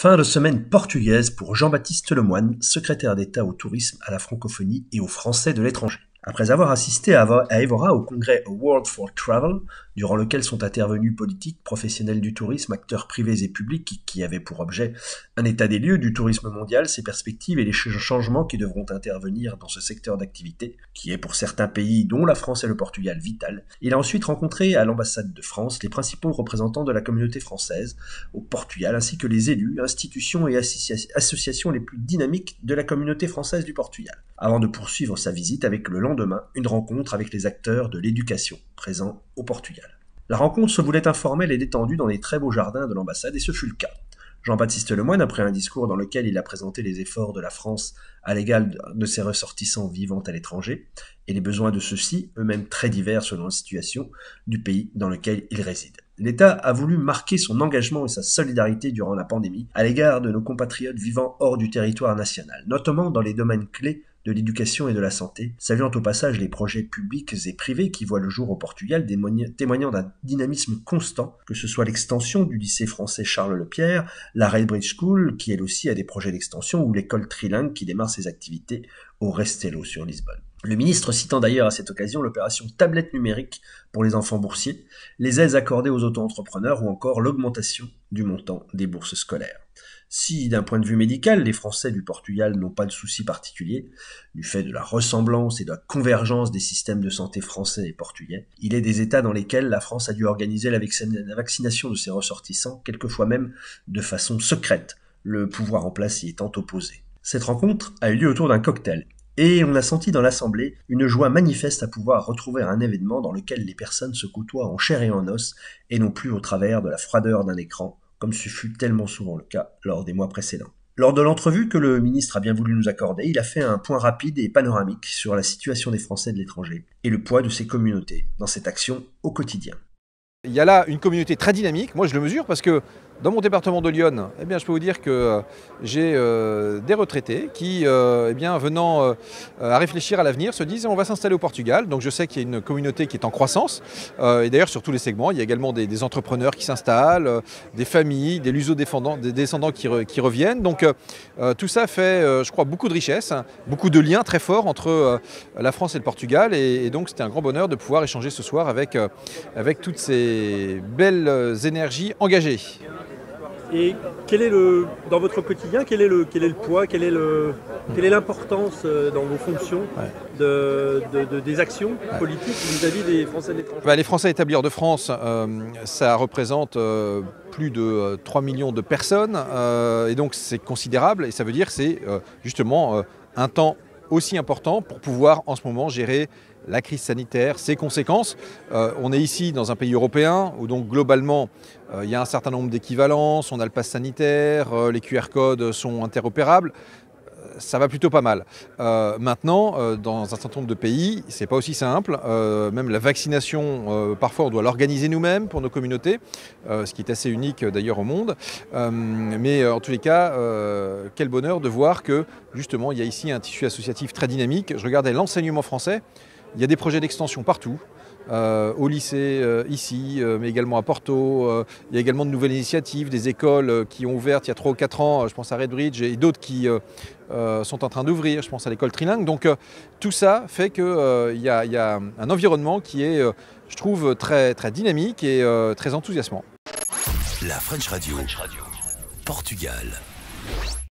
Fin de semaine portugaise pour Jean-Baptiste Lemoyne, secrétaire d'État au tourisme, à la francophonie et aux Français de l'étranger. Après avoir assisté à Évora au congrès World for Travel, durant lequel sont intervenus politiques, professionnels du tourisme, acteurs privés et publics qui avaient pour objet un état des lieux du tourisme mondial, ses perspectives et les changements qui devront intervenir dans ce secteur d'activité, qui est pour certains pays, dont la France et le Portugal, vital. Il a ensuite rencontré à l'ambassade de France les principaux représentants de la communauté française au Portugal, ainsi que les élus, institutions et associations les plus dynamiques de la communauté française du Portugal, avant de poursuivre sa visite avec le lendemain une rencontre avec les acteurs de l'éducation présents au Portugal. La rencontre se voulait informelle et détendue dans les très beaux jardins de l'ambassade et ce fut le cas. Jean-Baptiste Lemoyne, après un discours dans lequel il a présenté les efforts de la France à l'égal de ses ressortissants vivant à l'étranger et les besoins de ceux-ci, eux-mêmes très divers selon la situation du pays dans lequel ils résident. L'État a voulu marquer son engagement et sa solidarité durant la pandémie à l'égard de nos compatriotes vivant hors du territoire national, notamment dans les domaines clés de l'éducation et de la santé, saluant au passage les projets publics et privés qui voient le jour au Portugal, témoignant d'un dynamisme constant, que ce soit l'extension du lycée français Charles Lepierre, la Redbridge School, qui elle aussi a des projets d'extension, ou l'école trilingue qui démarre ses activités au Restelo sur Lisbonne. Le ministre citant d'ailleurs à cette occasion l'opération tablette numérique pour les enfants boursiers, les aides accordées aux auto-entrepreneurs ou encore l'augmentation du montant des bourses scolaires. Si, d'un point de vue médical, les Français du Portugal n'ont pas de soucis particuliers, du fait de la ressemblance et de la convergence des systèmes de santé français et portugais, il est des États dans lesquels la France a dû organiser la vaccination de ses ressortissants, quelquefois même de façon secrète, le pouvoir en place y étant opposé. Cette rencontre a eu lieu autour d'un cocktail, et on a senti dans l'Assemblée une joie manifeste à pouvoir retrouver un événement dans lequel les personnes se côtoient en chair et en os, et non plus au travers de la froideur d'un écran, comme ce fut tellement souvent le cas lors des mois précédents. Lors de l'entrevue que le ministre a bien voulu nous accorder, il a fait un point rapide et panoramique sur la situation des Français de l'étranger et le poids de ces communautés dans cette action au quotidien. Il y a là une communauté très dynamique, moi je le mesure parce que dans mon département de l'Yonne, je peux vous dire que j'ai des retraités qui, venant à réfléchir à l'avenir, se disent on va s'installer au Portugal. Donc je sais qu'il y a une communauté qui est en croissance. Et d'ailleurs sur tous les segments, il y a également des entrepreneurs qui s'installent, des familles, des luso-descendants qui reviennent. Donc tout ça fait, je crois, beaucoup de richesse, beaucoup de liens très forts entre la France et le Portugal. Et donc c'était un grand bonheur de pouvoir échanger ce soir avec toutes ces belles énergies engagées. Et quel est dans votre quotidien, quel est le poids, quelle est l'importance dans vos fonctions des actions politiques vis-à-vis des Français de l'étranger ? Les Français établis hors de France, ça représente plus de 3 millions de personnes et donc c'est considérable et ça veut dire que c'est justement un temps aussi important pour pouvoir en ce moment gérer la crise sanitaire, ses conséquences. On est ici dans un pays européen où donc globalement il y a un certain nombre d'équivalences, on a le pass sanitaire, les QR codes sont interopérables, ça va plutôt pas mal. Maintenant, dans un certain nombre de pays, c'est pas aussi simple. Même la vaccination, parfois on doit l'organiser nous-mêmes pour nos communautés, ce qui est assez unique d'ailleurs au monde. Mais en tous les cas, quel bonheur de voir que justement il y a ici un tissu associatif très dynamique. Je regardais l'enseignement français. Il y a des projets d'extension partout, au lycée ici, mais également à Porto. Il y a également de nouvelles initiatives, des écoles qui ont ouvert il y a 3 ou 4 ans, je pense à Redbridge, et d'autres qui sont en train d'ouvrir, je pense à l'école trilingue. Donc tout ça fait qu'il y a un environnement qui est, je trouve, très, très dynamique et très enthousiasmant. La French Radio, Portugal.